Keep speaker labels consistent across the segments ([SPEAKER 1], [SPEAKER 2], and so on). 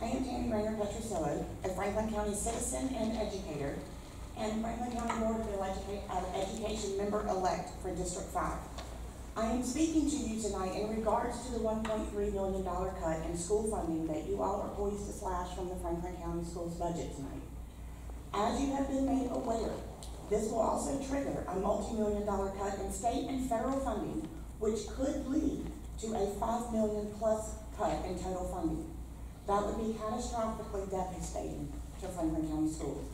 [SPEAKER 1] I am Tammy Petrosillo, a Franklin County citizen and educator, and Franklin County Board of Education member-elect for District 5. I am speaking to you tonight in regards to the $1.3 million cut in school funding that you all are poised to slash from the Franklin County Schools budget tonight. As you have been made aware, this will also trigger a multi-million-dollar cut in state and federal funding, which could lead to a $5 million plus cut in total funding. That would be catastrophically devastating to Franklin County schools.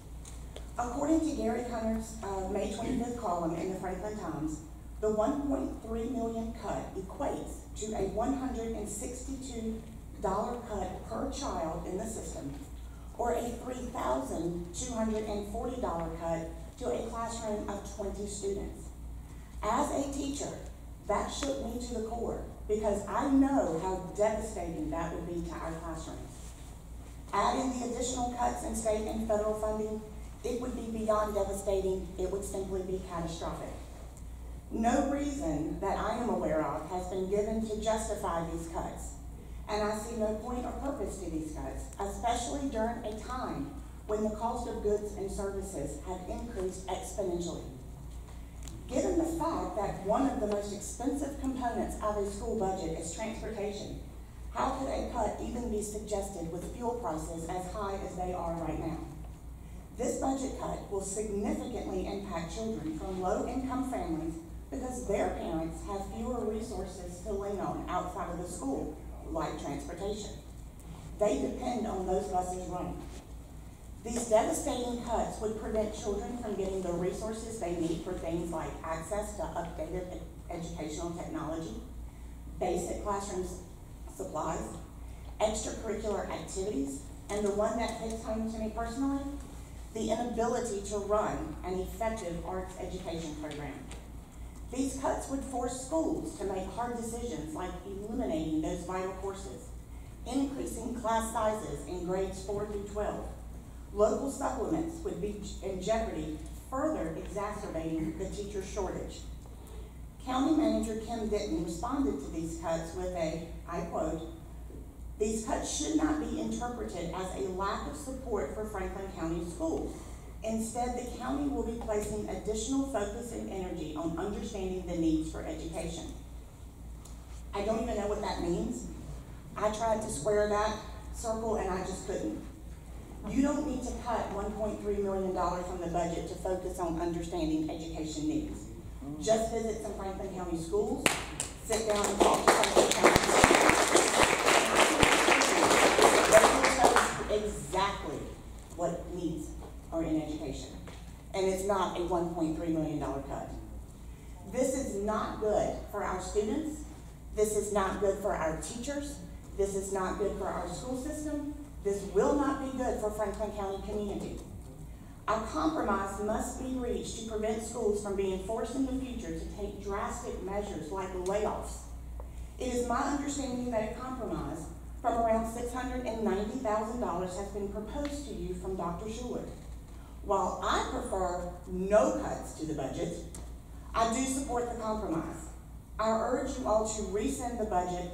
[SPEAKER 1] According to Gary Hunter's May 25th column in the Franklin Times, the $1.3 million cut equates to a $162 cut per child in the system, or a $3,240 cut to a classroom of 20 students. As a teacher, that shook me to the core, because I know how devastating that would be to our classrooms. Adding the additional cuts in state and federal funding, it would be beyond devastating. It would simply be catastrophic. No reason that I am aware of has been given to justify these cuts, and I see no point or purpose to these cuts, especially during a time when the cost of goods and services have increased exponentially. Given the fact that one of the most expensive components of a school budget is transportation, how could a cut even be suggested with fuel prices as high as they are right now? This budget cut will significantly impact children from low-income families because their parents have fewer resources to lean on outside of the school, like transportation. They depend on those buses running. These devastating cuts would prevent children from getting the resources they need for things like access to updated educational technology, basic classroom supplies, extracurricular activities, and the one that hits home to me personally, the inability to run an effective arts education program. These cuts would force schools to make hard decisions like eliminating those vital courses, increasing class sizes in grades 4 through 12. Local supplements would be in jeopardy, further exacerbating the teacher shortage. County Manager Kim Ditton responded to these cuts with a, I quote, "These cuts should not be interpreted as a lack of support for Franklin County schools. Instead, the county will be placing additional focus and energy on understanding the needs for education." I don't even know what that means. I tried to square that circle and I just couldn't. You don't need to cut $1.3 million from the budget to focus on understanding education needs. Just visit some Franklin County schools, sit down and talk to Franklin County schools. They will tell you exactly what needs are in education. And it's not a $1.3 million cut. This is not good for our students. This is not good for our teachers. This is not good for our school system. This will not be good for Franklin County community. A compromise must be reached to prevent schools from being forced in the future to take drastic measures like layoffs. It is my understanding that a compromise from around $690,000 has been proposed to you from Dr. Schuler. While I prefer no cuts to the budget, I do support the compromise. I urge you all to rescind the budget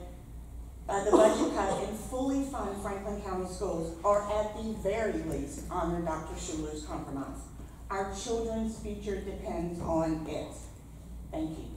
[SPEAKER 1] cut and fully fund Franklin County schools, or at the very least, honor Dr. Schuler's compromise. Our children's future depends on it. Thank you.